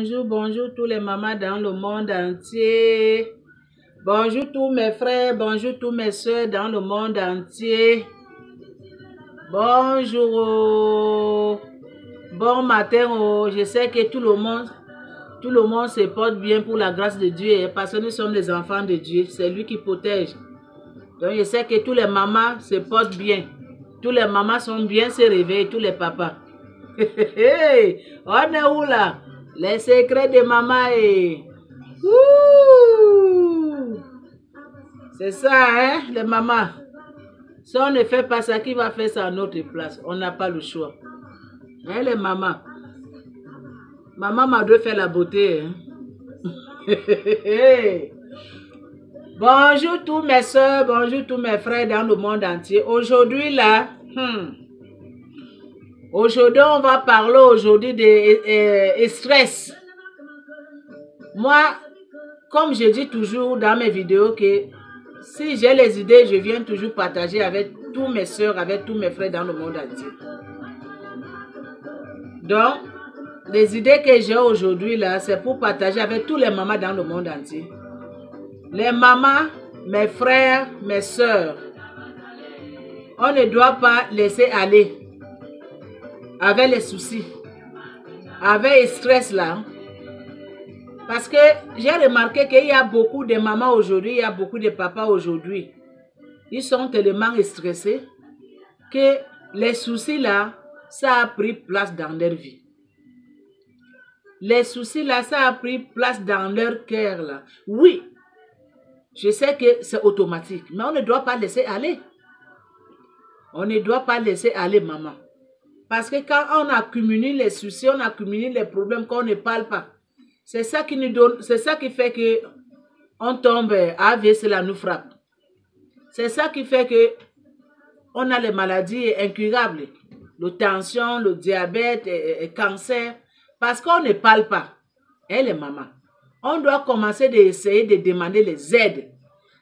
Bonjour, bonjour tous les mamans dans le monde entier. Bonjour tous mes frères, bonjour tous mes soeurs dans le monde entier. Bonjour, bon matin. Je sais que tout le monde se porte bien pour la grâce de Dieu parce que nous sommes les enfants de Dieu. C'est lui qui protège. Donc je sais que tous les mamans se portent bien. Tous les mamans sont bien se réveiller, tous les papas. On est où là? Les secrets de maman et... C'est ça, hein, les mamans. Si on ne fait pas ça, qui va faire ça à notre place? On n'a pas le choix. Hein, les mamans? Maman m'a dû faire la beauté. Hein? Bonjour tous mes soeurs, bonjour tous mes frères dans le monde entier. Aujourd'hui là, aujourd'hui on va parler aujourd'hui de stress. Moi, comme je dis toujours dans mes vidéos que si j'ai les idées, je viens toujours partager avec tous mes soeurs, avec tous mes frères dans le monde entier. Donc, les idées que j'ai aujourd'hui là, c'est pour partager avec tous les mamans dans le monde entier. Les mamans, mes frères, mes soeurs, on ne doit pas laisser aller avec les soucis, avec le stress là. Parce que j'ai remarqué qu'il y a beaucoup de mamans aujourd'hui, il y a beaucoup de papas aujourd'hui. Ils sont tellement stressés que les soucis là, ça a pris place dans leur vie. Les soucis là, ça a pris place dans leur cœur là. Oui, je sais que c'est automatique, mais on ne doit pas laisser aller. On ne doit pas laisser aller maman. Parce que quand on accumule les soucis, on accumule les problèmes qu'on ne parle pas. C'est ça qui nous donne, c'est ça qui fait que on tombe AVC, là nous frappe. C'est ça qui fait que on a les maladies incurables, la tension, le diabète, le cancer, parce qu'on ne parle pas. Et les mamans, on doit commencer d'essayer de demander les aides.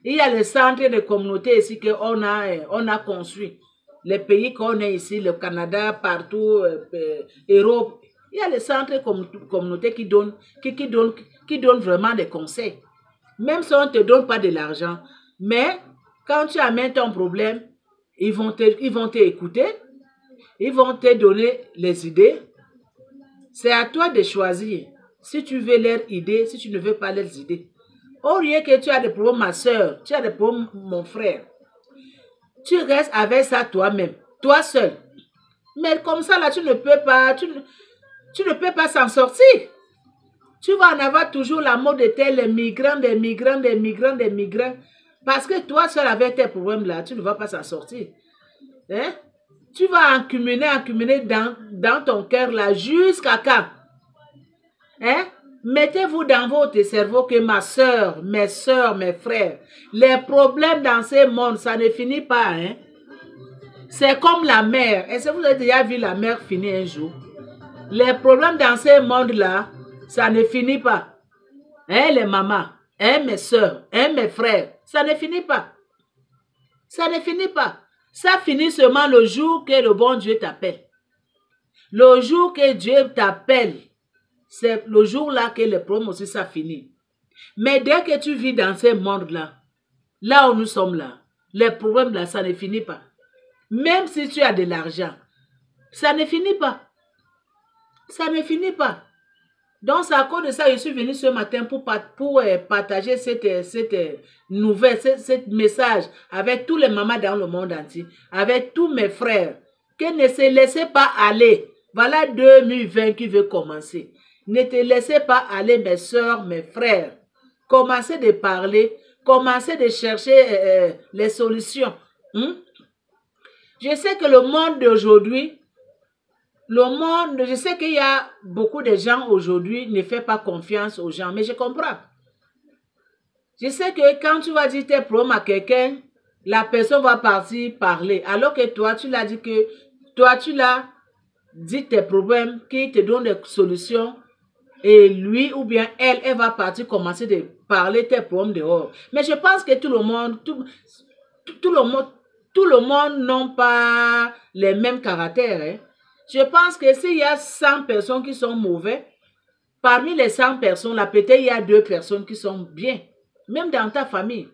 Il y a les centres de communauté ici qu'on a construit. Les pays qu'on a ici, le Canada, partout, Europe. Il y a les centres de communauté qui donnent vraiment des conseils. Même si on ne te donne pas de l'argent. Mais quand tu amènes ton problème, ils vont t'écouter. Ils vont te donner les idées. C'est à toi de choisir. Si tu veux leurs idées, si tu ne veux pas leurs idées. Au lieu que tu as des problèmes, ma soeur, tu as des problèmes, mon frère. Tu restes avec ça toi-même, toi seul. Mais comme ça, là, tu ne peux pas, tu ne peux pas s'en sortir. Tu vas en avoir toujours la mode de tel migrants, des migrants, des migrants, des migrants. Parce que toi seul avec tes problèmes là, tu ne vas pas s'en sortir. Hein? Tu vas accumuler dans ton cœur là jusqu'à quand? Hein? Mettez-vous dans votre cerveau que ma soeur, mes soeurs, mes frères, les problèmes dans ce monde, ça ne finit pas. Hein? C'est comme la mer. Est-ce que vous avez déjà vu la mer finir un jour? Les problèmes dans ce monde-là, ça ne finit pas. Hein, les mamans, hein, mes soeurs, hein, mes frères, ça ne finit pas. Ça ne finit pas. Ça finit seulement le jour que le bon Dieu t'appelle. Le jour que Dieu t'appelle, c'est le jour-là que les problèmes aussi, ça finit. Mais dès que tu vis dans ce monde-là, là où nous sommes là, les problèmes là, ça ne finit pas. Même si tu as de l'argent, ça ne finit pas. Ça ne finit pas. Donc, c'est à cause de ça que je suis venue ce matin pour partager cette nouvelle, ce message avec tous les mamans dans le monde entier, avec tous mes frères, que ne se laissez pas aller. Voilà 2020 qui veut commencer. Ne te laissez pas aller, mes soeurs, mes frères. Commencez de parler, commencez de chercher les solutions. Je sais que le monde d'aujourd'hui, je sais qu'il y a beaucoup de gens aujourd'hui qui ne font pas confiance aux gens, mais je comprends. Je sais que quand tu vas dire tes problèmes à quelqu'un, la personne va partir parler. Alors que toi, tu l'as dit que, toi, tu l'as dit tes problèmes, qui te donne des solutions, et lui ou bien elle va partir commencer de parler tes problèmes dehors. Mais je pense que tout le monde n'a pas les mêmes caractères. Hein. Je pense que s'il y a 100 personnes qui sont mauvaises, Parmi les 100 personnes, là, peut-être il y a 2 personnes qui sont bien. Même dans ta famille.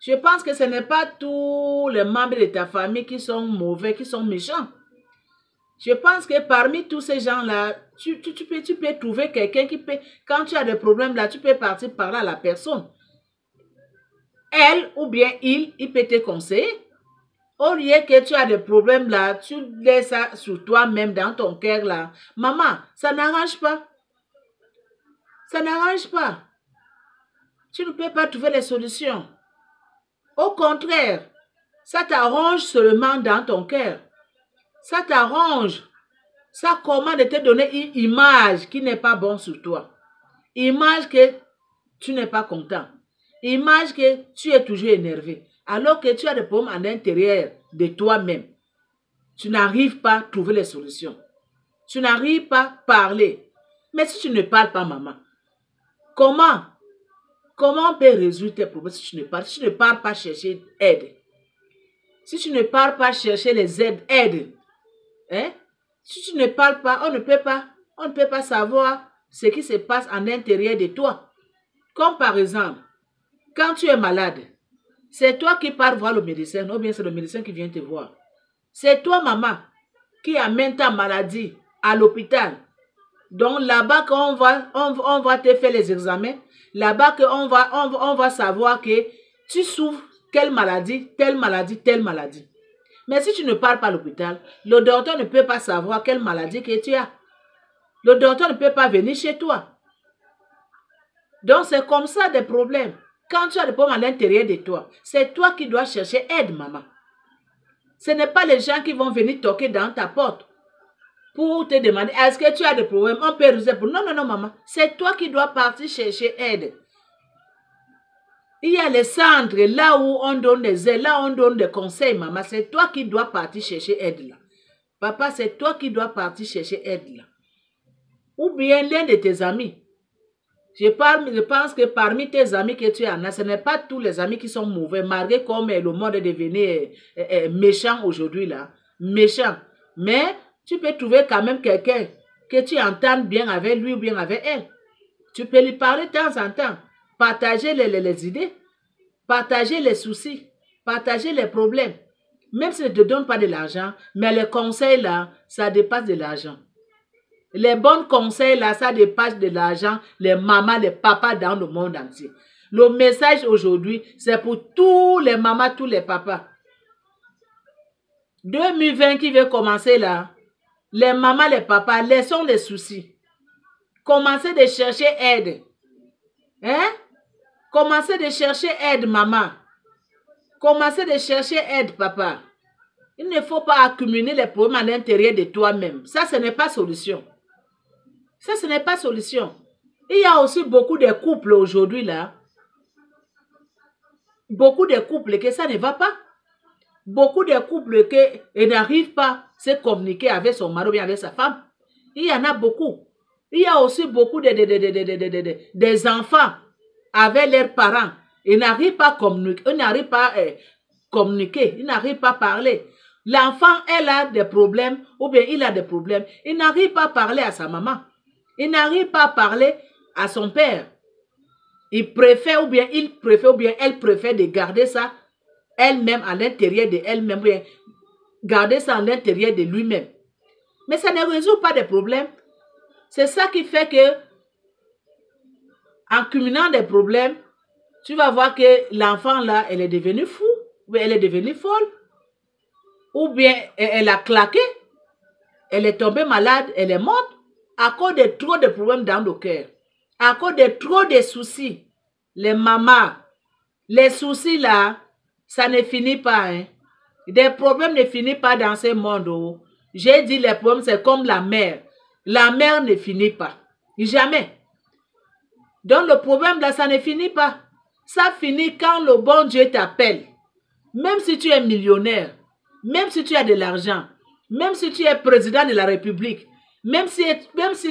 Je pense que ce n'est pas tous les membres de ta famille qui sont mauvais, qui sont méchants. Je pense que parmi tous ces gens-là, tu peux trouver quelqu'un qui peut, quand tu as des problèmes là, tu peux partir parler à la personne. Elle ou bien il peut te conseiller. Au lieu que tu as des problèmes là, tu laisses ça sur toi-même dans ton cœur là. Maman, ça n'arrange pas. Ça n'arrange pas. Tu ne peux pas trouver les solutions. Au contraire, ça t'arrange seulement dans ton cœur. Ça t'arrange. Ça commande de te donner une image qui n'est pas bonne sur toi. Image que tu n'es pas content. Image que tu es toujours énervé. Alors que tu as des problèmes à l'intérieur de toi-même. Tu n'arrives pas à trouver les solutions. Tu n'arrives pas à parler. Mais si tu ne parles pas, maman, comment on peut résoudre tes problèmes si tu ne parles pas chercher aide? Si tu ne parles pas chercher les aides, hein? Si tu ne parles pas, on ne peut pas savoir ce qui se passe à l'intérieur de toi. Comme par exemple, quand tu es malade, c'est toi qui pars voir le médecin, ou bien c'est le médecin qui vient te voir. C'est toi, maman, qui amène ta maladie à l'hôpital. Donc là-bas, quand on va te faire les examens, là-bas on va savoir que tu souffres quelle maladie, telle maladie, telle maladie. Mais si tu ne parles pas à l'hôpital, le docteur ne peut pas savoir quelle maladie que tu as. Le docteur ne peut pas venir chez toi. Donc c'est comme ça des problèmes. Quand tu as des problèmes à l'intérieur de toi, c'est toi qui dois chercher aide, maman. Ce n'est pas les gens qui vont venir toquer dans ta porte pour te demander, est-ce que tu as des problèmes? On peut résoudre. Non, non, non, maman. C'est toi qui dois partir chercher aide. Il y a les centres là où on donne des aides, là où on donne des conseils, maman. C'est toi qui dois partir chercher aide là. Papa, c'est toi qui dois partir chercher aide là. Ou bien l'un de tes amis. Je pense que parmi tes amis que tu en as, ce n'est pas tous les amis qui sont mauvais, malgré comme le monde est devenu méchant aujourd'hui là. Méchant. Mais tu peux trouver quand même quelqu'un que tu entends bien avec lui ou bien avec elle. Tu peux lui parler de temps en temps. Partager les idées. Partager les soucis. Partager les problèmes. Même si ne te donne pas de l'argent, mais les conseils là, ça dépasse de l'argent. Les bons conseils là, ça dépasse de l'argent, les mamans, les papas dans le monde entier. Le message aujourd'hui, c'est pour tous les mamans, tous les papas. 2020 qui veut commencer là, les mamans, les papas, laissons les soucis. Commencez de chercher aide. Hein? Commencez de chercher aide, maman. Commencez de chercher aide, papa. Il ne faut pas accumuler les problèmes à l'intérieur de toi-même. Ça, ce n'est pas solution. Ça, ce n'est pas solution. Il y a aussi beaucoup de couples aujourd'hui là. Beaucoup de couples que ça ne va pas. Beaucoup de couples qui n'arrivent pas à se communiquer avec son mari ou bien avec sa femme. Il y en a beaucoup. Il y a aussi beaucoup des enfants avec leurs parents. Ils n'arrivent pas à communiquer. Ils n'arrivent pas à communiquer. Ils n'arrivent pas à parler. L'enfant, elle a des problèmes ou bien il a des problèmes. Il n'arrive pas à parler à sa maman. Il n'arrive pas à parler à son père. Il préfère ou bien elle préfère de garder ça elle-même à l'intérieur de elle-même, garder ça à l'intérieur de lui-même. Mais ça ne résout pas des problèmes. C'est ça qui fait que, en cumulant des problèmes, tu vas voir que l'enfant là, elle est devenue fou, ou elle est devenue folle, ou bien elle a claqué, elle est tombée malade, elle est morte, à cause de trop de problèmes dans le cœur, à cause de trop de soucis. Les mamans, les soucis là, ça ne finit pas. Hein. Des problèmes ne finissent pas dans ce monde. Oh. J'ai dit les problèmes, c'est comme la mer. La mer ne finit pas. Jamais. Donc le problème là, ça ne finit pas. Ça finit quand le bon Dieu t'appelle. Même si tu es millionnaire, même si tu as de l'argent, même si tu es président de la République, même si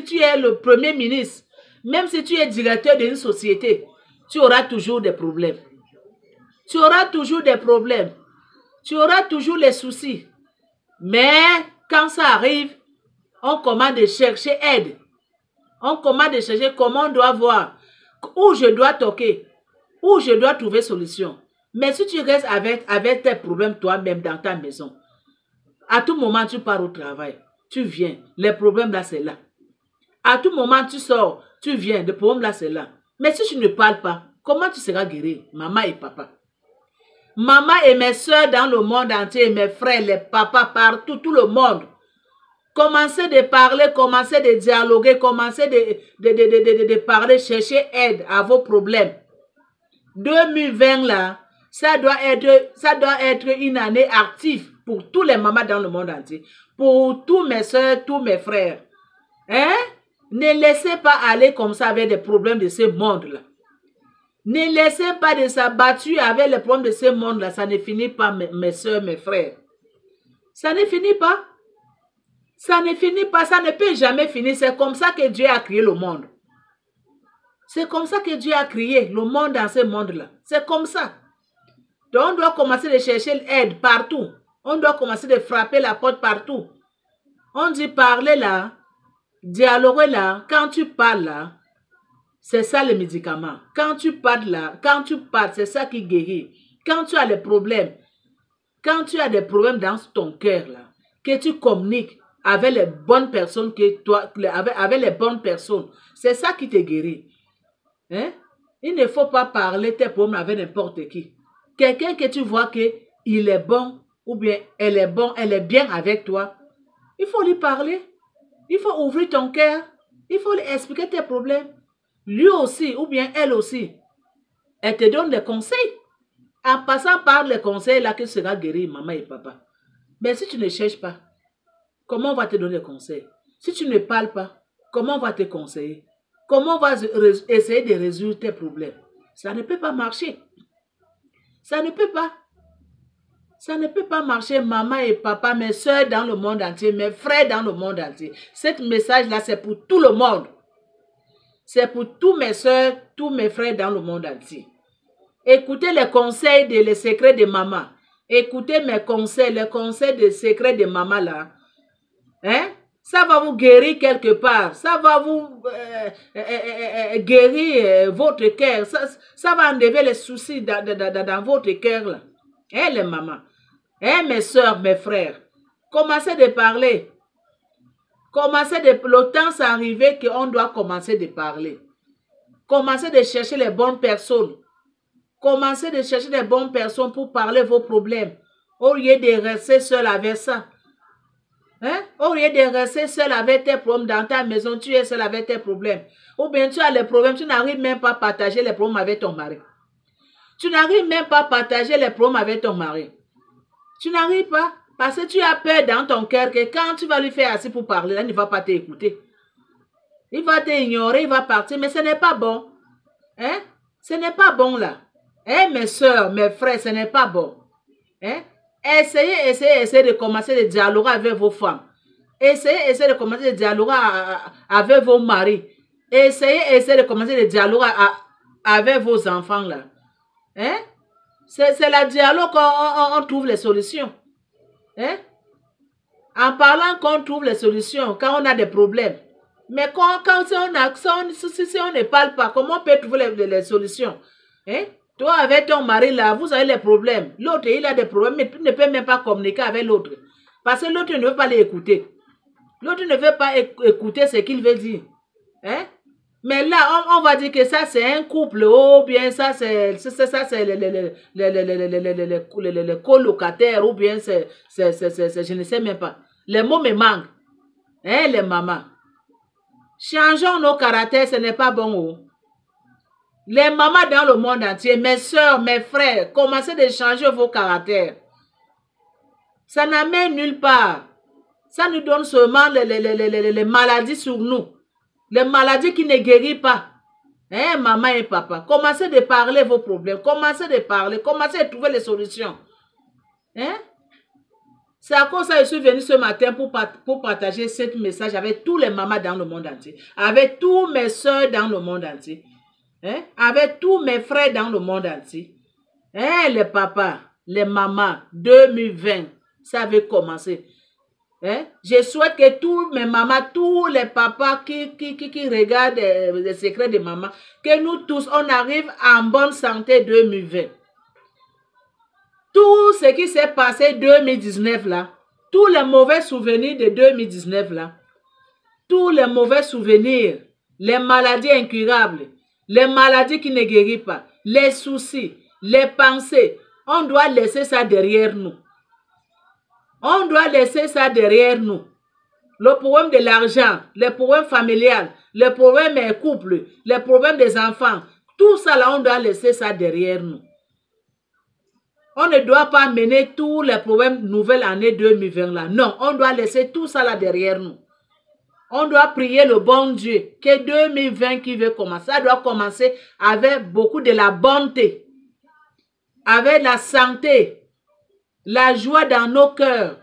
tu es le premier ministre, même si tu es directeur d'une société, tu auras toujours des problèmes. Tu auras toujours des problèmes. Tu auras toujours les soucis. Mais quand ça arrive, on commence à chercher aide. On commence à chercher comment on doit voir, où je dois toquer, où je dois trouver solution. Mais si tu restes avec tes problèmes toi-même dans ta maison, à tout moment tu pars au travail, tu viens, les problèmes là c'est là. À tout moment tu sors, tu viens, les problèmes là c'est là. Mais si tu ne parles pas, comment tu seras guéri, maman et papa? Maman et mes soeurs dans le monde entier, mes frères, les papas, partout, tout le monde. Commencez de parler, commencez de dialoguer, commencez de parler, chercher aide à vos problèmes. 2020 là, ça doit être une année active pour tous les mamans dans le monde entier, pour tous mes soeurs, tous mes frères. Hein? Ne laissez pas aller comme ça avec des problèmes de ce monde-là. Ne laissez pas de s'abattre avec les problèmes de ce monde-là. Ça ne finit pas, mes soeurs, mes frères. Ça ne finit pas. Ça ne finit pas. Ça ne peut jamais finir. C'est comme ça que Dieu a créé le monde. C'est comme ça que Dieu a créé le monde dans ce monde-là. C'est comme ça. Donc, on doit commencer à chercher l'aide partout. On doit commencer à frapper la porte partout. On dit parler là, dialoguer là. Quand tu parles là, c'est ça le médicament. Quand tu parles là, c'est ça qui guérit. Quand tu as des problèmes, dans ton cœur là, que tu communiques avec les bonnes personnes, avec les bonnes personnes, c'est ça qui te guérit. Hein? Il ne faut pas parler tes problèmes avec n'importe qui. Quelqu'un que tu vois qu'il est bon, ou bien elle est bien avec toi, il faut lui parler. Il faut ouvrir ton cœur. Il faut lui expliquer tes problèmes. Lui aussi, ou bien elle aussi, elle te donne des conseils. En passant par les conseils là que tu seras guéri, maman et papa. Mais si tu ne cherches pas, comment on va te donner des conseils? Si tu ne parles pas, comment on va te conseiller? Comment on va essayer de résoudre tes problèmes? Ça ne peut pas marcher. Ça ne peut pas. Ça ne peut pas marcher, maman et papa, mes soeurs dans le monde entier, mes frères dans le monde entier. Ce message-là, c'est pour tout le monde. C'est pour tous mes soeurs, tous mes frères dans le monde entier. Écoutez les conseils les secrets de maman. Écoutez mes conseils, les conseils des secrets de maman là. Hein? Ça va vous guérir quelque part. Ça va vous guérir votre cœur. Ça va enlever les soucis dans votre cœur là. Hein, les mamans? Hein, mes soeurs, mes frères? Commencez de parler. Le temps c'est arrivé qu'on doit commencer de parler. Commencez de chercher les bonnes personnes. Commencez de chercher les bonnes personnes pour parler vos problèmes. Au lieu de rester seul avec ça. Hein? Au lieu de rester seul avec tes problèmes dans ta maison, tu es seul avec tes problèmes. Ou bien tu as les problèmes, tu n'arrives même pas à partager les problèmes avec ton mari. Tu n'arrives même pas à partager les problèmes avec ton mari. Tu n'arrives pas. Parce que tu as peur dans ton cœur que quand tu vas lui faire assis pour parler, là, il ne va pas t'écouter. Il va t'ignorer, il va partir, mais ce n'est pas bon. Hein? Ce n'est pas bon là. Hein, mes soeurs, mes frères, ce n'est pas bon. Hein? Essayez de commencer à dialoguer avec vos femmes. Essayez de commencer à dialoguer avec vos maris. Essayez de commencer à dialoguer avec vos enfants là. Hein? C'est la dialogue qu'on trouve les solutions. Hein? En parlant qu'on trouve les solutions quand on a des problèmes. Mais si on ne parle pas, comment on peut trouver les solutions? Hein? Toi, avec ton mari là, vous avez les problèmes. L'autre, il a des problèmes, mais tu ne peux même pas communiquer avec l'autre. Parce que l'autre ne veut pas l'écouter. L'autre ne veut pas écouter ce qu'il veut dire. Hein? Mais là, on va dire que ça, c'est un couple, ou bien ça, c'est les colocataires, ou bien je ne sais même pas. Les mots me manquent. Hein, les mamans? Changeons nos caractères, ce n'est pas bon. Oh. Les mamans dans le monde entier, mes soeurs, mes frères, commencez de changer vos caractères. Ça n'amène nulle part. Ça nous donne seulement les maladies sur nous. Les maladies qui ne guérissent pas. Hein, maman et papa, commencez de parler vos problèmes. Commencez de parler. Commencez à trouver les solutions. Hein? C'est à cause de ça que je suis venue ce matin pour partager ce message avec tous les mamans dans le monde entier. Avec tous mes soeurs dans le monde entier. Hein? Avec tous mes frères dans le monde entier. Hein, les papas, les mamans, 2020, ça avait commencé. Hein? Je souhaite que tous mes mamans, tous les papas qui regardent les secrets de maman, que nous tous, on arrive en bonne santé 2020. Tout ce qui s'est passé 2019 là, tous les mauvais souvenirs de 2019 là, tous les mauvais souvenirs, les maladies incurables, les maladies qui ne guérissent pas, les soucis, les pensées, on doit laisser ça derrière nous. On doit laisser ça derrière nous. Le problème de l'argent, les problèmes familiaux, les problèmes des couples, les problèmes des enfants, tout ça là, on doit laisser ça derrière nous. On ne doit pas mener tous les problèmes nouvelle année 2020 là. Non, on doit laisser tout ça là derrière nous. On doit prier le bon Dieu que 2020 qui veut commencer, ça doit commencer avec beaucoup de la bonté, avec la santé, la joie dans nos cœurs.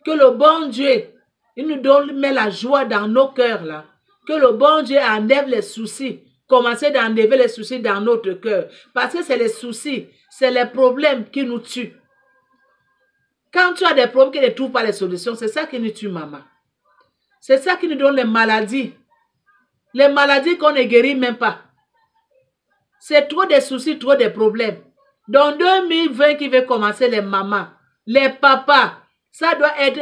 Que le bon Dieu, il nous donne, met la joie dans nos cœurs là. Que le bon Dieu enlève les soucis. Commencez d'enlever les soucis dans notre cœur. Parce que c'est les soucis, c'est les problèmes qui nous tuent. Quand tu as des problèmes qui ne trouvent pas les solutions, c'est ça qui nous tue, maman. C'est ça qui nous donne les maladies. Les maladies qu'on ne guérit même pas. C'est trop de soucis, trop de problèmes. Dans 2020 qui veut commencer, les mamans, les papas, ça doit être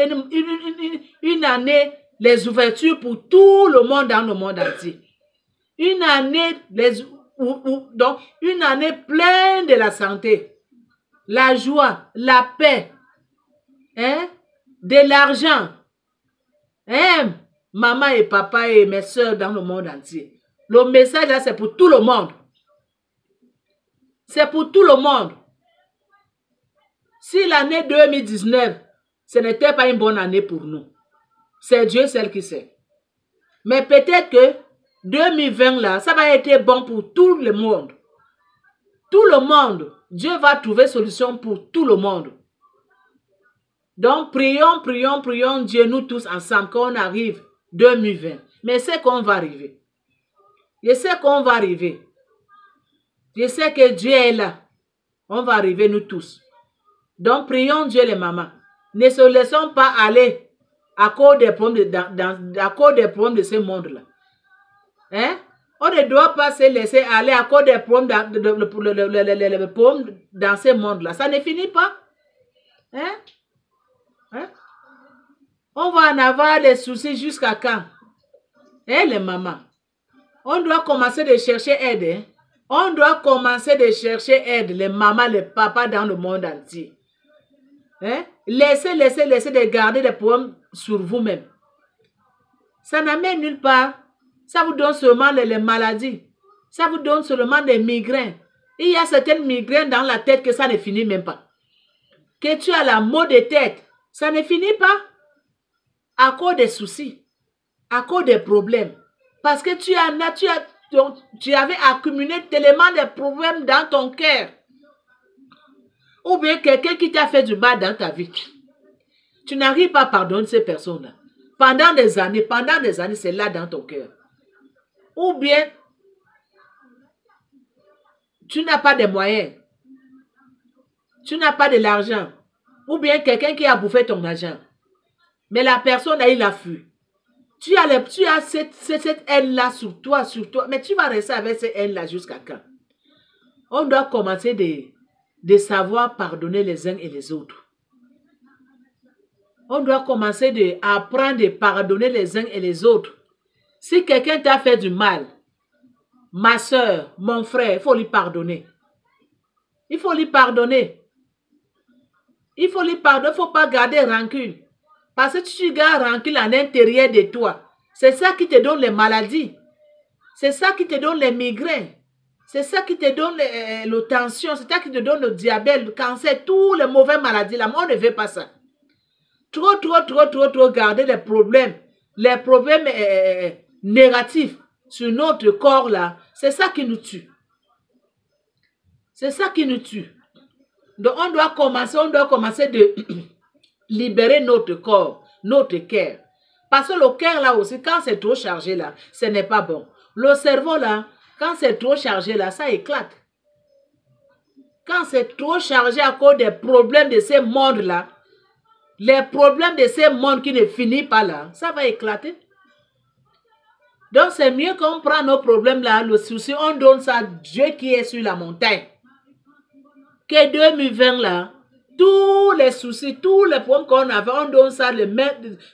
une année, les ouvertures pour tout le monde dans le monde entier. Une année, donc une année pleine de la santé, la joie, la paix, hein, de l'argent. Hein, maman et papa et mes soeurs dans le monde entier. Le message là, c'est pour tout le monde. C'est pour tout le monde. Si l'année 2019, ce n'était pas une bonne année pour nous, c'est Dieu seul qui sait. Mais peut-être que 2020 là, ça va être bon pour tout le monde. Tout le monde. Dieu va trouver solution pour tout le monde. Donc, prions, prions, prions Dieu, nous tous ensemble, qu'on arrive 2020. Mais c'est qu'on va arriver. Je sais qu'on va arriver. Je sais que Dieu est là. On va arriver nous tous. Donc, prions Dieu les mamans. Ne se laissons pas aller à cause des problèmes de ce monde-là. Hein? On ne doit pas se laisser aller à cause des problèmes dans ce monde-là. Ça ne finit pas. Hein? Hein? On va en avoir des soucis jusqu'à quand? Hein, les mamans? On doit commencer de chercher aide. Hein? On doit commencer de chercher aide, les mamans, les papas dans le monde entier. Hein? Laissez de garder des problèmes sur vous-même. Ça n'amène nulle part. Ça vous donne seulement les maladies. Ça vous donne seulement des migraines. Il y a certaines migraines dans la tête que ça ne finit même pas. Que tu as la maux de tête, ça ne finit pas. À cause des soucis, à cause des problèmes. Parce que tu avais accumulé tellement de problèmes dans ton cœur. Ou bien quelqu'un qui t'a fait du mal dans ta vie. Tu n'arrives pas à pardonner ces personnes-là. Pendant des années, c'est là dans ton cœur. Ou bien, tu n'as pas de moyens. Tu n'as pas de l'argent. Ou bien quelqu'un qui a bouffé ton argent. Mais la personne, il a fui. Tu as cette haine-là sur toi. Mais tu vas rester avec cette haine-là jusqu'à quand? On doit commencer de savoir pardonner les uns et les autres. On doit commencer d'apprendre à pardonner les uns et les autres. Si quelqu'un t'a fait du mal, ma soeur, mon frère, il faut lui pardonner. Il faut lui pardonner. Il faut lui pardonner. Il ne faut pas garder rancune. Parce que tu gardes rancune à l'intérieur de toi. C'est ça qui te donne les maladies. C'est ça qui te donne les migraines. C'est ça qui te donne la tension. C'est ça qui te donne le diabète, le cancer, toutes les mauvaises maladies. Là, on ne veut pas ça. Trop garder les problèmes négatifs sur notre corps là. C'est ça qui nous tue. C'est ça qui nous tue. Donc on doit commencer de libérer notre corps, notre cœur. Parce que le cœur là aussi, quand c'est trop chargé là, ce n'est pas bon. Le cerveau là, quand c'est trop chargé là, ça éclate. Quand c'est trop chargé à cause des problèmes de ce monde là, les problèmes de ces mondes qui ne finissent pas là, ça va éclater. Donc c'est mieux qu'on prend nos problèmes là, le souci, on donne ça à Dieu qui est sur la montagne. Que 2020 là, tous les soucis, tous les problèmes qu'on avait, on donne ça à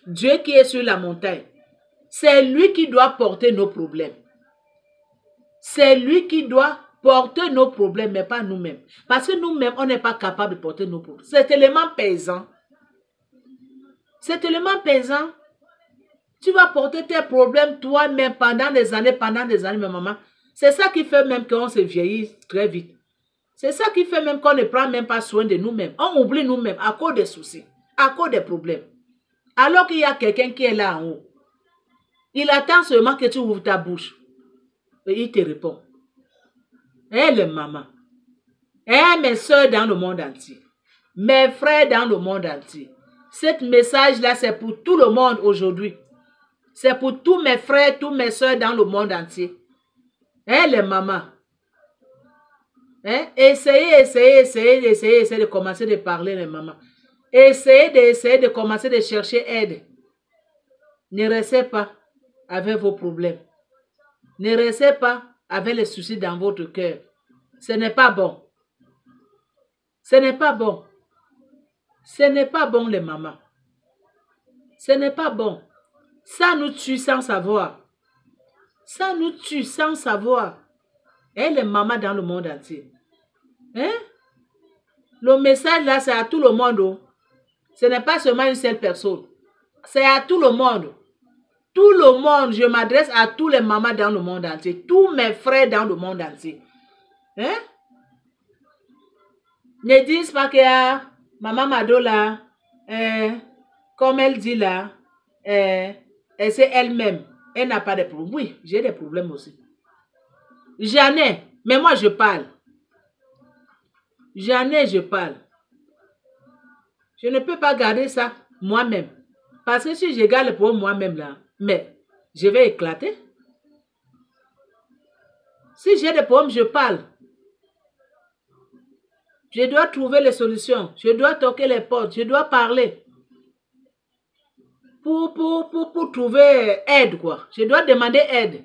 Dieu qui est sur la montagne. C'est lui qui doit porter nos problèmes. C'est lui qui doit porter nos problèmes, mais pas nous-mêmes. Parce que nous-mêmes, on n'est pas capable de porter nos problèmes. C'est tellement pesant. C'est tellement pesant. Tu vas porter tes problèmes toi-même pendant des années, mais maman. C'est ça qui fait même qu'on se vieillit très vite. C'est ça qui fait même qu'on ne prend même pas soin de nous-mêmes. On oublie nous-mêmes à cause des soucis, à cause des problèmes. Alors qu'il y a quelqu'un qui est là en haut. Il attend seulement que tu ouvres ta bouche. Et il te répond. Eh les mamans. Eh mes soeurs dans le monde entier. Mes frères dans le monde entier. Ce message-là, c'est pour tout le monde aujourd'hui. C'est pour tous mes frères, tous mes soeurs dans le monde entier. Eh les mamans. Hein? Essayez de commencer de parler les mamans. Essayez de commencer de chercher aide. Ne restez pas avec vos problèmes. Ne restez pas avec les soucis dans votre cœur. Ce n'est pas bon. Ce n'est pas bon. Ce n'est pas bon les mamans. Ce n'est pas bon. Ça nous tue sans savoir. Ça nous tue sans savoir. Et les mamans dans le monde entier. Hein? Le message là, c'est à tout le monde. Ce n'est pas seulement une seule personne. C'est à tout le monde. Tout le monde, je m'adresse à tous les mamans dans le monde entier. Tous mes frères dans le monde entier. Hein? Ne disent pas que maman Mado là, comme elle dit là, c'est elle-même. Elle n'a pas de problème. Oui, j'ai des problèmes aussi. J'en ai, mais moi je parle. J'en ai, je parle. Je ne peux pas garder ça moi-même. Parce que si je garde le problème moi-même là, mais je vais éclater. Si j'ai des problèmes, je parle. Je dois trouver les solutions. Je dois toquer les portes. Je dois parler. Pour trouver aide, quoi. Je dois demander aide.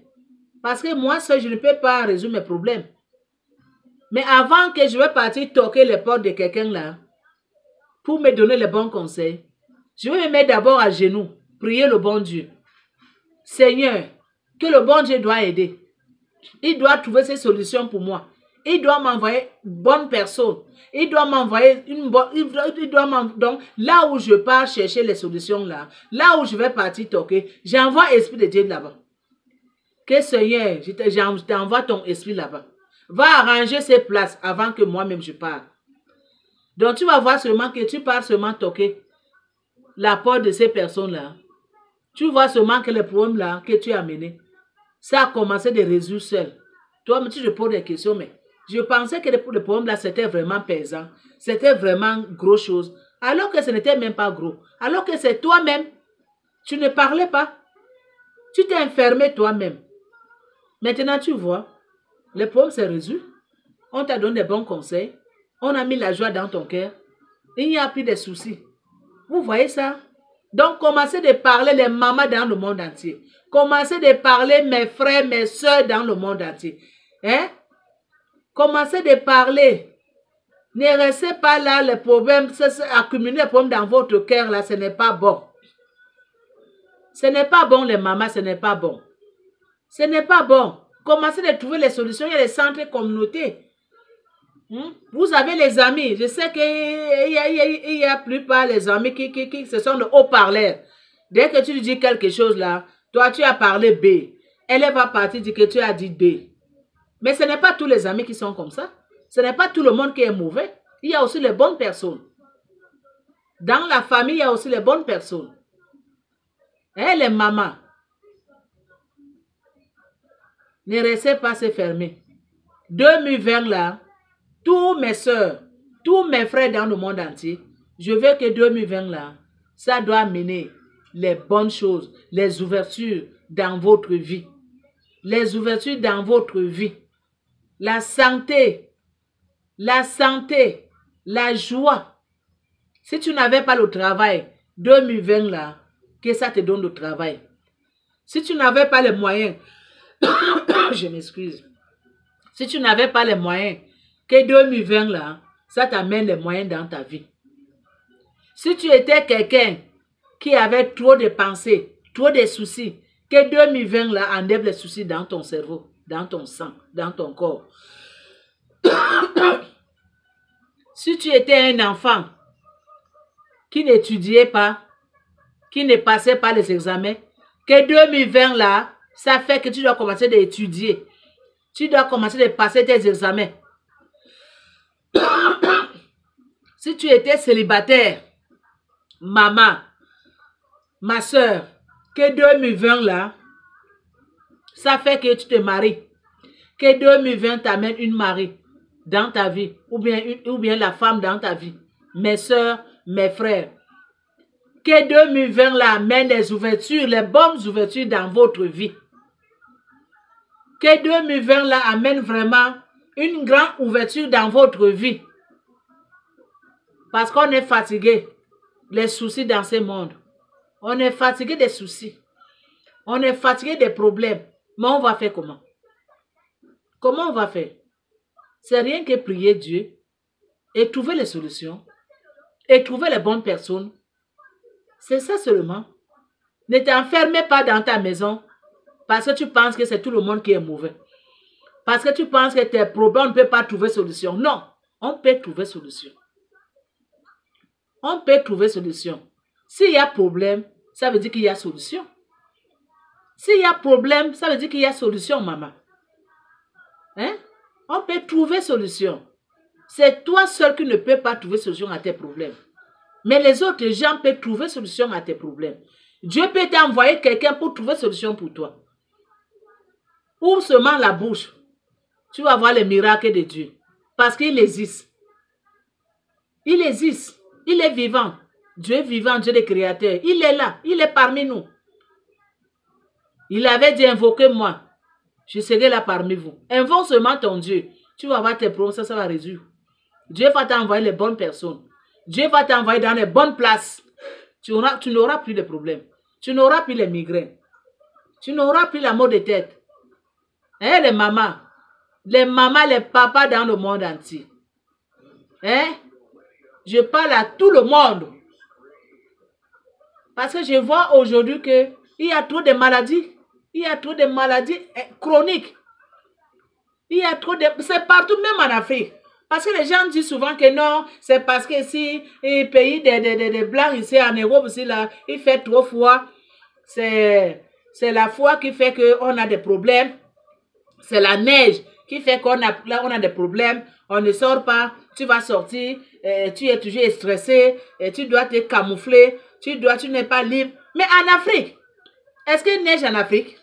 Parce que moi seul, je ne peux pas résoudre mes problèmes. Mais avant que je vais partir toquer les portes de quelqu'un là, pour me donner les bons conseils, je vais me mettre d'abord à genoux, prier le bon Dieu. Seigneur, que le bon Dieu doit aider. Il doit trouver ses solutions pour moi. Il doit m'envoyer une bonne personne. Il doit m'envoyer une bonne... Donc, là où je pars chercher les solutions là, là où je vais partir toquer, j'envoie l'Esprit de Dieu là-bas. Que Seigneur, je t'envoie ton esprit là-bas. Va arranger ces places avant que moi-même je parte. Donc tu vas voir seulement que tu pars seulement toquer la porte de ces personnes-là. Tu vois seulement que les problèmes là que tu as amenés, ça a commencé de résoudre seul. Toi, tu te poses des questions, mais je pensais que le problème là c'était vraiment pesant. C'était vraiment gros chose. Alors que ce n'était même pas gros. Alors que c'est toi-même. Tu ne parlais pas. Tu t'es enfermé toi-même. Maintenant, tu vois, le problème s'est résolu. On t'a donné des bons conseils. On a mis la joie dans ton cœur. Il n'y a plus de soucis. Vous voyez ça? Donc, commencez de parler les mamans dans le monde entier. Commencez de parler mes frères, mes soeurs dans le monde entier. Hein? Commencez de parler. Ne restez pas là, les problèmes, accumuler les problèmes dans votre cœur, là, ce n'est pas bon. Ce n'est pas bon, les mamans, ce n'est pas bon. Ce n'est pas bon. Commencez de trouver les solutions. Il y a les centres communautaires. Vous avez les amis. Je sais qu'il y a plupart les amis qui ce sont de haut-parleurs. Dès que tu dis quelque chose là, toi tu as parlé B. Elle va partir dire que tu as dit D. Mais ce n'est pas tous les amis qui sont comme ça. Ce n'est pas tout le monde qui est mauvais. Il y a aussi les bonnes personnes. Dans la famille, il y a aussi les bonnes personnes. Et les mamans. Ne restez pas se fermer. 2020 là, tous mes soeurs, tous mes frères dans le monde entier, je veux que 2020 là, ça doit amener les bonnes choses, les ouvertures dans votre vie. Les ouvertures dans votre vie. La santé, la joie. Si tu n'avais pas le travail, 2020 là, que ça te donne le travail. Si tu n'avais pas les moyens, je m'excuse. Si tu n'avais pas les moyens, que 2020 là, ça t'amène les moyens dans ta vie. Si tu étais quelqu'un qui avait trop de pensées, trop de soucis, que 2020 là enlève les soucis dans ton cerveau, dans ton sang, dans ton corps. Si tu étais un enfant qui n'étudiait pas, qui ne passait pas les examens, que 2020 là, ça fait que tu dois commencer d'étudier. Tu dois commencer de passer tes examens. Si tu étais célibataire, maman, ma soeur, que 2020 là, ça fait que tu te maries. Que 2020 t'amène une mari dans ta vie, ou bien la femme dans ta vie. Mes soeurs, mes frères. Que 2020 là amène les ouvertures, les bonnes ouvertures dans votre vie. Que 2020 là amène vraiment une grande ouverture dans votre vie. Parce qu'on est fatigué. Les soucis dans ce monde. On est fatigué des soucis. On est fatigué des problèmes. Mais on va faire comment? Comment on va faire? C'est rien que prier Dieu et trouver les solutions et trouver les bonnes personnes. C'est ça seulement. Ne t'enfermez pas dans ta maison parce que tu penses que c'est tout le monde qui est mauvais. Parce que tu penses que tes problèmes, on ne peut pas trouver solution. Non, on peut trouver solution. On peut trouver solution. S'il y a problème, ça veut dire qu'il y a solution. S'il y a problème, ça veut dire qu'il y a solution, maman. Hein? On peut trouver solution. C'est toi seul qui ne peux pas trouver solution à tes problèmes. Mais les autres gens peuvent trouver solution à tes problèmes. Dieu peut t'envoyer quelqu'un pour trouver solution pour toi. Ouvre seulement la bouche. Tu vas voir les miracles de Dieu. Parce qu'il existe. Il existe. Il est vivant. Dieu est vivant, Dieu est créateur. Il est là. Il est parmi nous. Il avait dit invoquez-moi. Je serai là parmi vous. Invoque seulement ton Dieu. Tu vas voir tes problèmes, ça va résoudre. Dieu va t'envoyer les bonnes personnes. Dieu va t'envoyer dans les bonnes places. Tu n'auras plus de problèmes. Tu n'auras plus les migraines. Tu n'auras plus la maux de tête. Hein, les mamans, les papas dans le monde entier. Hein? Je parle à tout le monde. Parce que je vois aujourd'hui qu'il y a trop de maladies. Il y a trop de maladies chroniques. Il y a trop de... C'est partout, même en Afrique. Parce que les gens disent souvent que non, c'est parce que si le pays des Blancs, ici en Europe, ici, là, il fait trop froid. C'est la froid qui fait qu'on a des problèmes. C'est la neige qui fait qu'on a des problèmes. On ne sort pas. Tu vas sortir. Tu es toujours stressé. Tu dois te camoufler. Tu n'es pas libre. Mais en Afrique, est-ce qu'il neige en Afrique?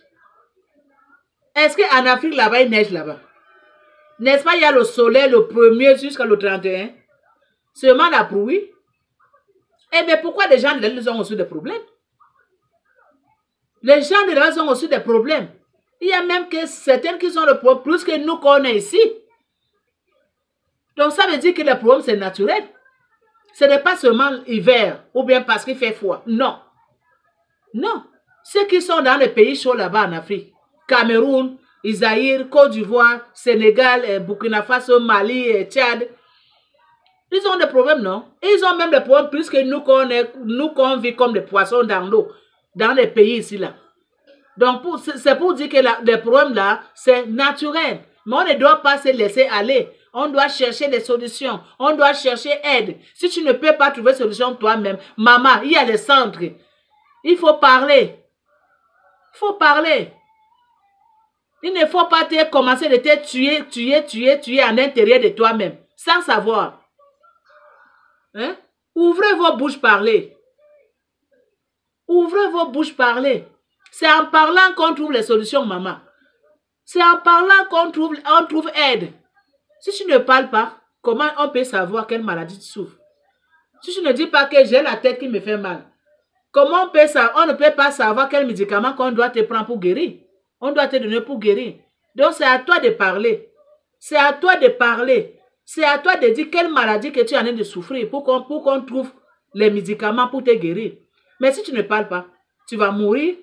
Est-ce qu'en Afrique, là-bas, il neige là-bas? N'est-ce pas, il y a le soleil le 1er jusqu'à le 31. Seulement la pluie. Eh bien, pourquoi les gens de l'île ont aussi des problèmes? Les gens de l'île ont aussi des problèmes. Il y a même que certains qui ont le problème plus que nous qu'on est ici. Donc, ça veut dire que le problème, c'est naturel. Ce n'est pas seulement l'hiver ou bien parce qu'il fait froid. Non. Non. Ceux qui sont dans les pays chauds là-bas en Afrique, Cameroun, Isaïr, Côte d'Ivoire, Sénégal, Burkina Faso, Mali, Tchad, ils ont des problèmes, non? Ils ont même des problèmes plus que nous qu'on vit comme des poissons dans l'eau, dans les pays ici là. Donc, c'est pour dire que les problèmes là, c'est naturel. Mais on ne doit pas se laisser aller. On doit chercher des solutions. On doit chercher aide. Si tu ne peux pas trouver solution toi-même, maman, il y a des centres. Il faut parler. Il faut parler. Il ne faut pas commencer de te tuer à l'intérieur de toi-même, sans savoir. Hein? Ouvrez vos bouches, parlez. Ouvrez vos bouches, parlez. C'est en parlant qu'on trouve les solutions, maman. C'est en parlant qu'on trouve aide. Si tu ne parles pas, comment on peut savoir quelle maladie tu souffres? Si tu ne dis pas que j'ai la tête qui me fait mal, comment on peut savoir? On ne peut pas savoir quel médicament qu'on doit te prendre pour guérir. On doit te donner pour guérir. Donc, c'est à toi de parler. C'est à toi de parler. C'est à toi de dire quelle maladie que tu es en train de souffrir pour qu'on trouve les médicaments pour te guérir. Mais si tu ne parles pas, tu vas mourir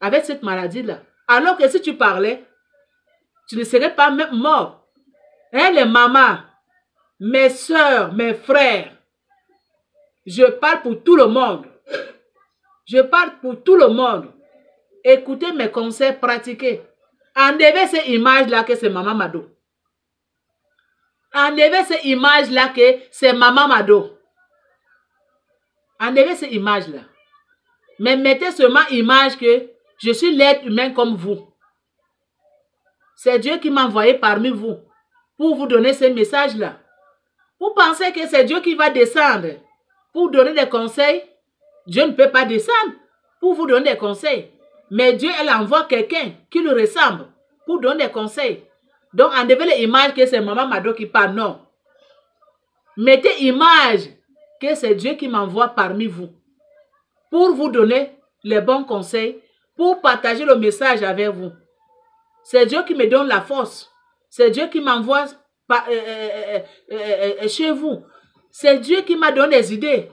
avec cette maladie-là. Alors que si tu parlais, tu ne serais pas même mort. Hein, les mamans, mes soeurs, mes frères, je parle pour tout le monde. Je parle pour tout le monde. Écoutez mes conseils, pratiquez. Enlevez ces images-là que c'est Maman Mado. Enlevez ces images-là que c'est Maman Mado. Enlevez ces images-là. Mais mettez seulement image que je suis l'être humain comme vous. C'est Dieu qui m'a envoyé parmi vous pour vous donner ces messages-là. Vous pensez que c'est Dieu qui va descendre pour donner des conseils? Dieu ne peut pas descendre pour vous donner des conseils. Mais Dieu, elle envoie quelqu'un qui lui ressemble pour donner des conseils. Donc, enlevez les images que c'est Maman Mado qui parle. Non. Mettez image que c'est Dieu qui m'envoie parmi vous pour vous donner les bons conseils, pour partager le message avec vous. C'est Dieu qui me donne la force. C'est Dieu qui m'envoie chez vous. C'est Dieu qui m'a donné des idées.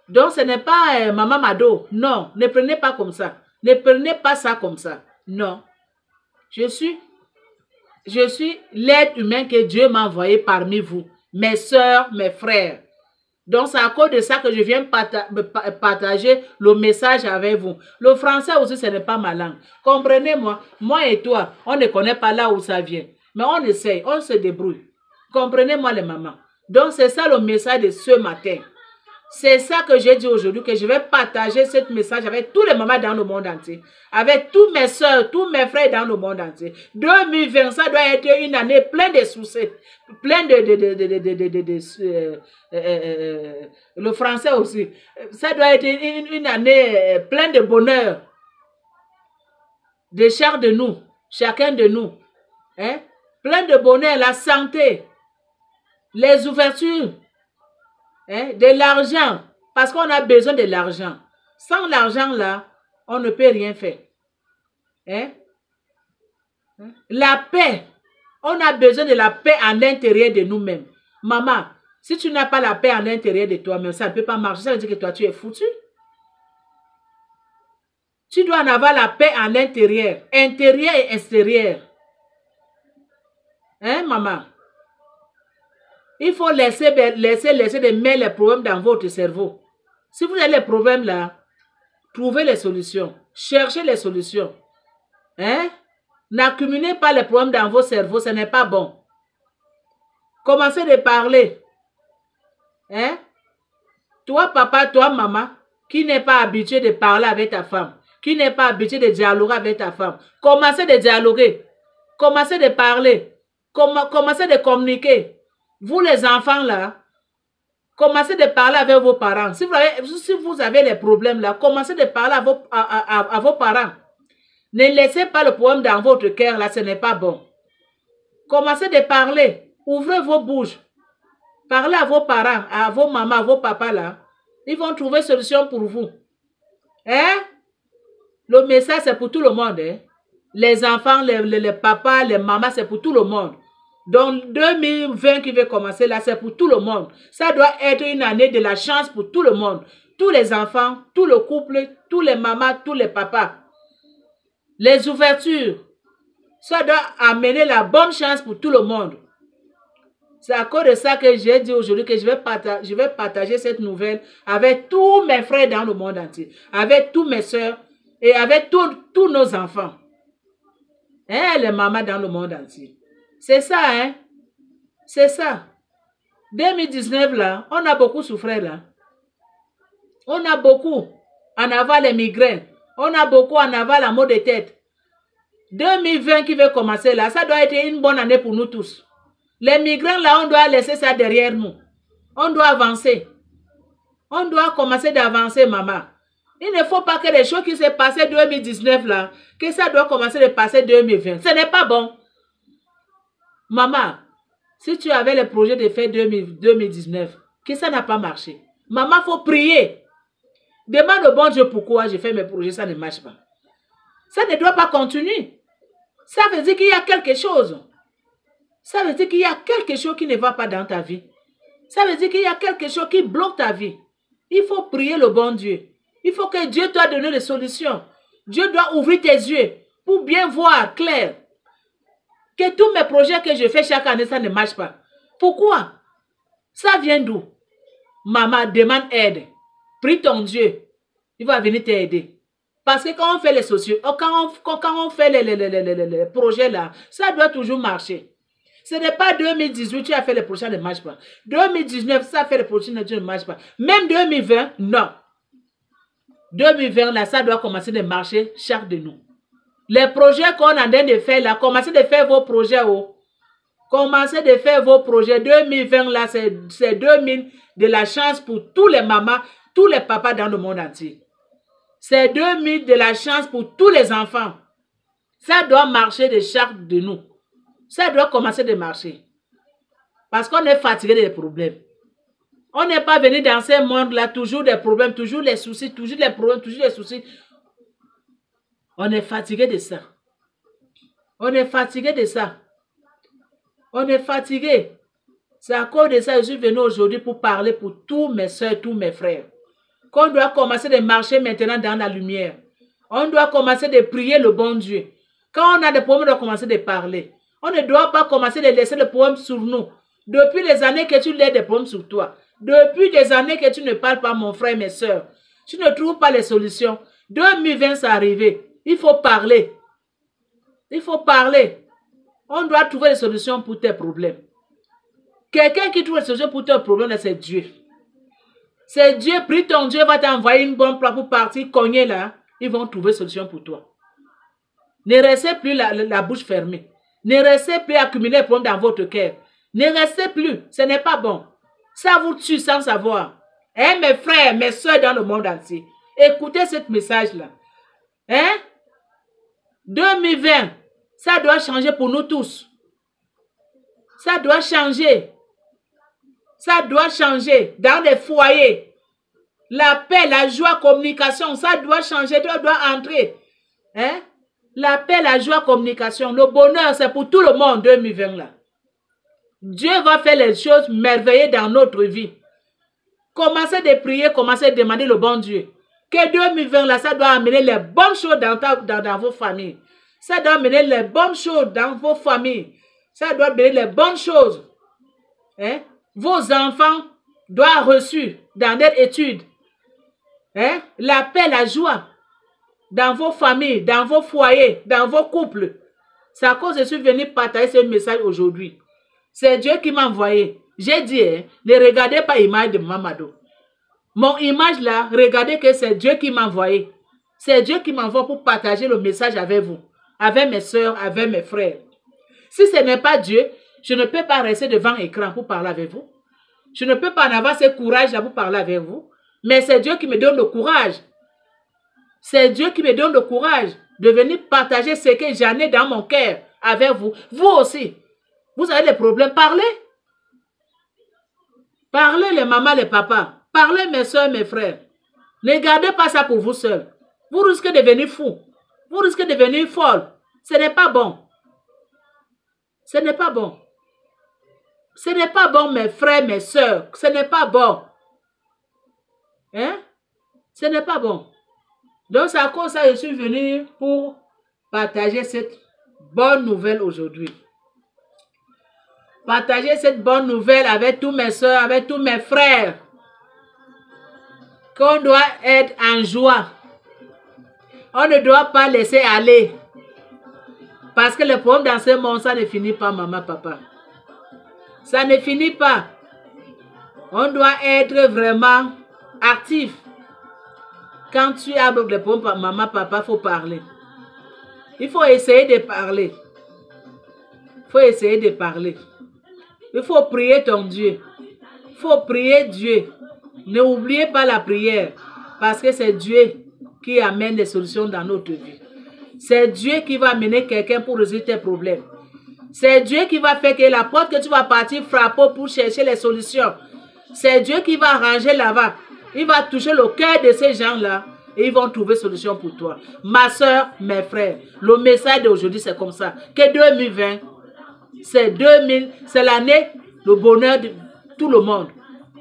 Donc, ce n'est pas Maman Mado. Non, ne prenez pas comme ça. Ne prenez pas ça comme ça. Non. Je suis l'être humain que Dieu m'a envoyé parmi vous. Mes soeurs, mes frères. Donc, c'est à cause de ça que je viens partager le message avec vous. Le français aussi, ce n'est pas ma langue. Comprenez-moi, moi et toi, on ne connaît pas là où ça vient. Mais on essaye, on se débrouille. Comprenez-moi les mamans. Donc, c'est ça le message de ce matin. C'est ça que j'ai dit aujourd'hui, que je vais partager ce message avec tous les mamans dans le monde entier. Avec tous mes soeurs, tous mes frères dans le monde entier. 2020, ça doit être une année pleine de succès. Plein le français aussi. Ça doit être une année pleine de bonheur. De chair de nous. Chacun de nous. Hein? Plein de bonheur, la santé. Les ouvertures. Hein, de l'argent, parce qu'on a besoin de l'argent. Sans l'argent là, on ne peut rien faire. Hein? La paix, on a besoin de la paix à l'intérieur de nous-mêmes. Maman, si tu n'as pas la paix à l'intérieur de toi-même, ça ne peut pas marcher. Ça veut dire que toi, tu es foutu. Tu dois en avoir la paix à l'intérieur, intérieur et extérieur. Hein, maman? Il faut laisser de mettre les problèmes dans votre cerveau. Si vous avez les problèmes là, trouvez les solutions. Cherchez les solutions. Hein? N'accumulez pas les problèmes dans vos cerveaux, ce n'est pas bon. Commencez de parler. Hein? Toi, papa, toi, maman, qui n'est pas habitué de parler avec ta femme, qui n'est pas habitué de dialoguer avec ta femme, commencez de dialoguer. Commencez de parler. Commencez de communiquer. Vous les enfants là, commencez de parler avec vos parents. Si vous avez les problèmes là, commencez de parler à vos parents. Ne laissez pas le problème dans votre cœur là, ce n'est pas bon. Commencez de parler. Ouvrez vos bouches. Parlez à vos parents, à vos mamans, à vos papas là. Ils vont trouver solution pour vous. Hein? Le message c'est pour tout le monde. Hein? Les enfants, les papas, les mamans, c'est pour tout le monde. Donc, 2020 qui va commencer là, c'est pour tout le monde. Ça doit être une année de la chance pour tout le monde. Tous les enfants, tout le couple, tous les mamans, tous les papas. Les ouvertures. Ça doit amener la bonne chance pour tout le monde. C'est à cause de ça que j'ai dit aujourd'hui que je vais partager cette nouvelle avec tous mes frères dans le monde entier. Avec tous mes soeurs et avec tous nos enfants. Hein, les mamans dans le monde entier. C'est ça, hein? C'est ça. 2019, là, on a beaucoup souffert, là. On a beaucoup en avant les migraines. On a beaucoup en avant la maux de tête. 2020 qui va commencer, là, ça doit être une bonne année pour nous tous. Les migraines, là, on doit laisser ça derrière nous. On doit avancer. On doit commencer d'avancer, maman. Il ne faut pas que les choses qui s'est passées 2019, là, que ça doit commencer de passer 2020. Ce n'est pas bon. Maman, si tu avais le projet de faire 2019, que ça n'a pas marché. Maman, il faut prier. Demande au bon Dieu pourquoi j'ai fait mes projets, ça ne marche pas. Ça ne doit pas continuer. Ça veut dire qu'il y a quelque chose. Ça veut dire qu'il y a quelque chose qui ne va pas dans ta vie. Ça veut dire qu'il y a quelque chose qui bloque ta vie. Il faut prier le bon Dieu. Il faut que Dieu t'a donné des solutions. Dieu doit ouvrir tes yeux pour bien voir clair. Que tous mes projets que je fais chaque année, ça ne marche pas. Pourquoi? Ça vient d'où? Maman, demande aide. Prie ton Dieu. Il va venir t'aider. Parce que quand on fait les sociaux, quand on fait les projets là, ça doit toujours marcher. Ce n'est pas 2018, tu as fait les projets, ça ne marche pas. 2019, ça a fait les projets, ça ne marche pas. Même 2020, non. 2020 là, ça doit commencer de marcher chaque de nous. Les projets qu'on est en train de faire là, commencez de faire vos projets. Oh. Commencez de faire vos projets. 2020 là, c'est 2000 de la chance pour tous les mamans, tous les papas dans le monde entier. C'est 2000 de la chance pour tous les enfants. Ça doit marcher de chaque de nous. Ça doit commencer de marcher. Parce qu'on est fatigué des problèmes. On n'est pas venu dans ce monde-là, toujours des problèmes, toujours les soucis, toujours les problèmes, toujours les soucis. On est fatigué de ça. On est fatigué de ça. On est fatigué. C'est à cause de ça que je suis venu aujourd'hui pour parler pour tous mes soeurs, tous mes frères. Qu'on doit commencer de marcher maintenant dans la lumière. On doit commencer de prier le bon Dieu. Quand on a des problèmes, on doit commencer de parler. On ne doit pas commencer de laisser le problème sur nous. Depuis les années que tu laisses des problèmes sur toi. Depuis des années que tu ne parles pas, mon frère, mes soeurs. Tu ne trouves pas les solutions. 2020, c'est arrivé. Il faut parler. Il faut parler. On doit trouver des solutions pour tes problèmes. Quelqu'un qui trouve des solutions pour tes problèmes, c'est Dieu. C'est Dieu, prie ton Dieu, va t'envoyer une bonne place pour partir cogner là. Ils vont trouver des solutions pour toi. Ne restez plus la bouche fermée. Ne restez plus accumuler les problèmes dans votre cœur. Ne restez plus. Ce n'est pas bon. Ça vous tue sans savoir. Hein, mes frères, mes soeurs dans le monde entier. Écoutez ce message-là. Hein? 2020, ça doit changer pour nous tous. Ça doit changer. Ça doit changer dans les foyers. La paix, la joie, communication, ça doit changer, ça doit entrer. Hein? La paix, la joie, communication, le bonheur, c'est pour tout le monde 2020 là. Dieu va faire les choses merveilleuses dans notre vie. Commencez de prier, commencez de demander le bon Dieu. Que 2020 là, ça doit amener les bonnes choses dans vos familles. Ça doit amener les bonnes choses dans vos familles. Ça doit amener les bonnes choses. Hein? Vos enfants doivent reçu dans des études. Hein? La paix, la joie dans vos familles, dans vos foyers, dans vos couples. C'est à cause que je suis venu partager ce message aujourd'hui. C'est Dieu qui m'a envoyé. J'ai dit, hein, ne regardez pas l'image de Mamadou. Mon image là, regardez que c'est Dieu qui m'a envoyé. C'est Dieu qui m'envoie pour partager le message avec vous, avec mes soeurs, avec mes frères. Si ce n'est pas Dieu, je ne peux pas rester devant l'écran pour parler avec vous. Je ne peux pas en avoir ce courage là pour parler avec vous. Mais c'est Dieu qui me donne le courage. C'est Dieu qui me donne le courage de venir partager ce que j'en ai dans mon cœur avec vous. Vous aussi. Vous avez des problèmes. Parlez. Parlez les mamans, les papas. Parlez mes soeurs, mes frères. Ne gardez pas ça pour vous seuls. Vous risquez de devenir fou. Vous risquez de devenir folle. Ce n'est pas bon. Ce n'est pas bon. Ce n'est pas bon, mes frères, mes soeurs. Ce n'est pas bon. Hein? Ce n'est pas bon. Donc, c'est à cause de ça que je suis venu pour partager cette bonne nouvelle aujourd'hui. Partager cette bonne nouvelle avec tous mes soeurs, avec tous mes frères. Qu'on doit être en joie. On ne doit pas laisser aller. Parce que le problème dans ce monde, ça ne finit pas, maman, papa. Ça ne finit pas. On doit être vraiment actif. Quand tu as des problèmes, maman, papa, il faut parler. Il faut essayer de parler. Il faut essayer de parler. Il faut prier ton Dieu. Il faut prier Dieu. N'oubliez pas la prière. Parce que c'est Dieu qui amène des solutions dans notre vie. C'est Dieu qui va amener quelqu'un pour résoudre tes problèmes. C'est Dieu qui va faire que la porte que tu vas partir frapper pour chercher les solutions. C'est Dieu qui va arranger là-bas. Il va toucher le cœur de ces gens-là et ils vont trouver solution pour toi. Ma soeur, mes frères, le message d'aujourd'hui, c'est comme ça. Que 2020, c'est l'année, le bonheur de tout le monde.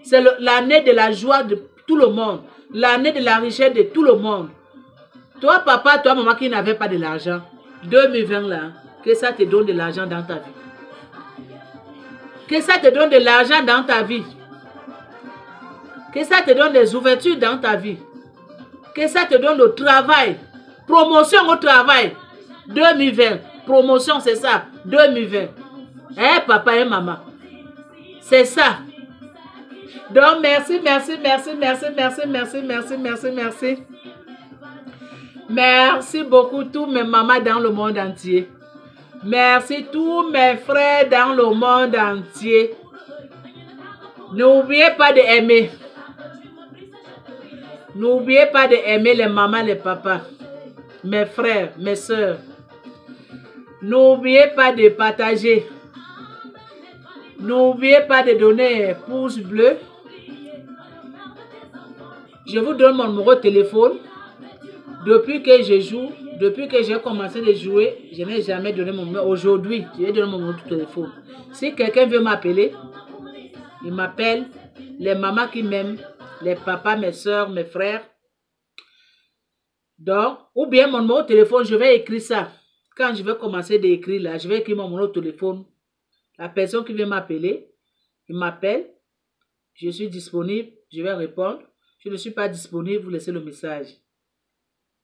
C'est l'année de la joie de tout le monde. L'année de la richesse de tout le monde. Toi, papa, toi, maman qui n'avait pas de l'argent. 2020 là, que ça te donne de l'argent dans ta vie. Que ça te donne de l'argent dans ta vie. Que ça te donne des ouvertures dans ta vie. Que ça te donne le travail. Promotion au travail. 2020. Promotion, c'est ça. 2020. Hein, papa et maman. C'est ça. Donc, merci, merci, merci, merci, merci, merci, merci, merci, merci. Merci beaucoup tous mes mamans dans le monde entier. Merci tous mes frères dans le monde entier. N'oubliez pas d'aimer. N'oubliez pas d'aimer les mamans, les papas, mes frères, mes soeurs. N'oubliez pas de partager. N'oubliez pas de donner pouce bleu. Je vous donne mon numéro de téléphone. Depuis que je joue, depuis que j'ai commencé de jouer, je n'ai jamais donné mon numéro. Aujourd'hui, je vais donner mon numéro de téléphone. Si quelqu'un veut m'appeler, il m'appelle. Les mamans qui m'aiment, les papas, mes soeurs, mes frères. Donc, ou bien mon numéro de téléphone, je vais écrire ça. Quand je vais commencer d'écrire là, je vais écrire mon numéro de téléphone. La personne qui veut m'appeler, il m'appelle. Je suis disponible, je vais répondre. Je ne suis pas disponible, vous laissez le message.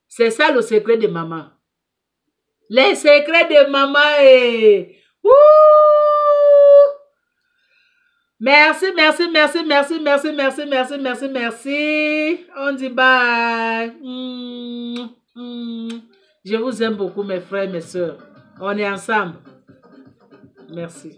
C'est ça le secret de maman. Les secrets de maman est... Ouh! Merci, merci, merci, merci, merci, merci, merci, merci, merci. On dit bye. Je vous aime beaucoup, mes frères et mes soeurs. On est ensemble. Merci.